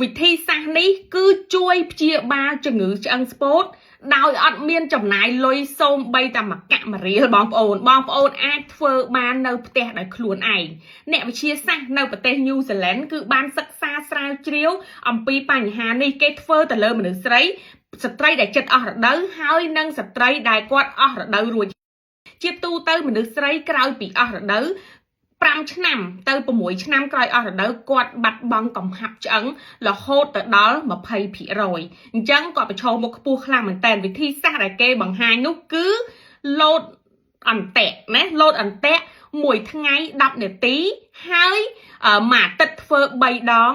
วิธีសាស្ត្រនេះគឺជួយព្យាបាលជំងឺឆ្អឹងស្ពោតដោយអត់មានចំណាយលុយសូម្បីតែមួយកៈមួយរៀលបងប្អូនអាចធ្វើបាននៅផ្ទះដោយខ្លួនឯងអ្នកវិទ្យាសាស្ត្រនៅប្រទេសញូហ្សេឡង់គឺបានសិក្សាស្រាវជ្រាវអំពីបញ្ហានេះគេធ្វើទៅលើមនុស្សស្ត្រីដែលចិត្តអស់រដូវហើយនិងស្ត្រីដែលគាត់អស់រដូវរួចជាទូទៅមនុស្សស្រីក្រោយពីអស់រដូវ5ឆ្នាំទៅ6ឆ្នាំក្រោយអស់រដូវគាត់បាត់បង់កំហាប់ឆ្អឹងរហូតទៅដល់ 20% អញ្ចឹងគាត់ប្រឈមមុខខ្ពស់ខ្លាំងមែនតើវិធីសាស្ត្រដែលគេបង្ហាញនោះគឺលោតអន្ទាក់ណាលោតអន្ទាក់មួយថ្ងៃ10នាទីហើយមួយអាទិត្យធ្វើ3ដង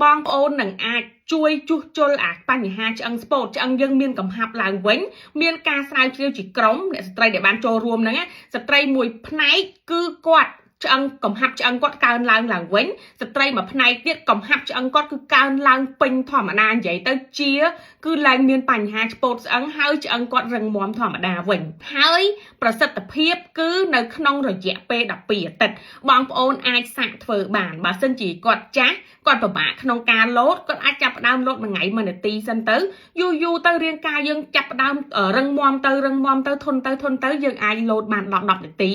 បងប្អូននឹងអាចជួយជួសជុលអាបញ្ហាឆ្អឹងស្ពោតឆ្អឹងយើងមានកំហាប់ឡើងវិញមានការស្រាវជ្រាវជាក្រុមអ្នកស្ត្រីដែលបានចូលរួមហ្នឹងស្ត្រីមួយផ្នែកគឺគាត់ឆ្អឹងកំហាប់ឆ្អឹងគាត់កើនឡើងវិញស្ត្រីមួយផ្នែកទៀតកំហាប់ឆ្អឹងគាត់គឺកើនឡើងពេញធម្មតានិយាយទៅជាគឺឡើងមានបញ្ហាឆ្ពោតស្អឹងហើយឆ្អឹងគាត់រឹងមាំធម្មតាវិញហើយប្រសិទ្ធភាពគឺនៅក្នុងរយៈពេល12អាទិត្យបងប្អូនអាចសាកធ្វើបានបើសិនជាគាត់ចាស់គាត់ពិបាកក្នុងការលោតគាត់អាចចាប់ផ្ដើមលោតមួយថ្ងៃ1នាទីសិនទៅយូរទៅរាងកាយយើងចាប់ផ្ដើមរឹងមាំទៅធន់ទៅយើងអាចលោតបានដល់10នាទី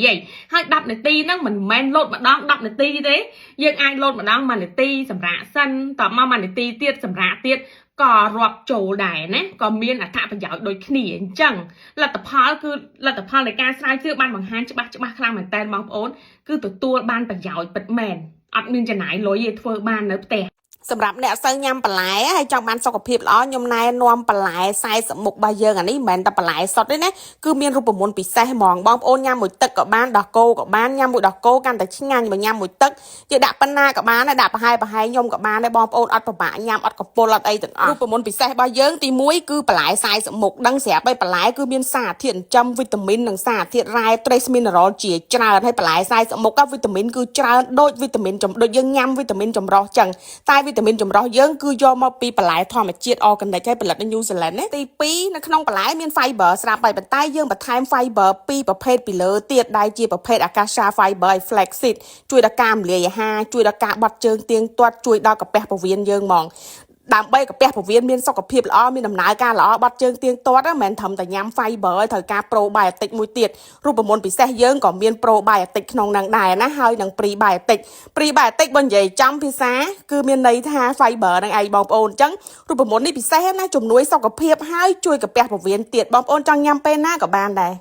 ហើយ10នាទីហ្នឹងមិនមែនលោតម្ដង10នាទីទេយើងអាចលោតម្ដង1នាទីសម្រាប់សិនតមក1នាទីទៀតសម្រាប់ទៀតក៏រាប់ចូលដែរណាក៏មានអត្ថប្រយោជន៍ដូចគ្នាអញ្ចឹងលទ្ធផលនៃការស្រាវជ្រាវបានបង្ហាញច្បាស់ខ្លាំងមែនតើបងប្អូនគឺទទួលបានប្រយោជន៍ពិតមែនអត់មានចំណាយលុយទេធ្វើបាននៅផ្ទះសម្រាប់អ្នកសូវញ៉ាំបន្លែហើយចង់បានសុខភាពល្អខ្ញុំណែនាំបន្លែ40មុខរបស់យើងអានេះមិនមែនតែបន្លែសុទ្ធទេណាគឺមានរូបមន្តពិសេសហ្មងបងប្អូនញ៉ាំមួយទឹកក៏បានដោះគោក៏បានញ៉ាំមួយដោះគោកាន់តែឆ្ងាញ់បើញ៉ាំមួយទឹកជាដាក់ប៉ុណ្ណាក៏បានដែរដាក់ប្រហែលខ្ញុំក៏បានដែរបងប្អូនអត់ពិបាកញ៉ាំអត់កពុលអត់អីទាំងអស់រូបមន្តពិសេសរបស់យើងទី1គឺបន្លែ40មុខដឹងស្រាប់ហើយបន្លែគឺមានសារធាតុចិញ្ចឹមវីតាមីននិងសារធាតុរ៉ែ trace mineral ជាច្រើនហើយបន្លែ40មុខវីតាមីនគឺច្រើនដូចវីតាមីនដូចយើងញ៉ាំវីតាមីនចម្រុះចឹងតែវីតាមីនចម្រុះយើងគឺយកមកពីបន្លែធម្មជាតិ organic ហើយផលិតនៅ New Zealand ណាទី2នៅក្នុងបន្លែមាន fiber ស្រាប់ហើយប៉ុន្តែយើងបន្ថែម fiber ពីរប្រភេទពីលើទៀតដែលជាប្រភេទ acacia fiber ហើយ flaxseed ជួយដល់ការរំលាយអាហារជួយដល់ការបត់ជើងទៀងទាត់ជួយដល់កាពះពោះវៀនយើងហ្មងដើម្បីកាពះពោះវៀនមានសុខភាពល្អមានដំណើរការល្អបត់ជើងទៀងទាត់មិនមែនត្រឹមតែញ៉ាំ fiber ហើយត្រូវការ probiotic មួយទៀតរូបមន្តពិសេសយើងក៏មាន probiotic ក្នុងនឹងដែរណាហើយនឹង prebiotic បើនិយាយចំភាសាគឺមានន័យថា fiber នឹងឯងបងប្អូនអញ្ចឹងរូបមន្តនេះពិសេសណាជំនួយសុខភាពហើយជួយកាពះពោះវៀនទៀតបងប្អូនចង់ញ៉ាំពេលណាក៏បានដែរ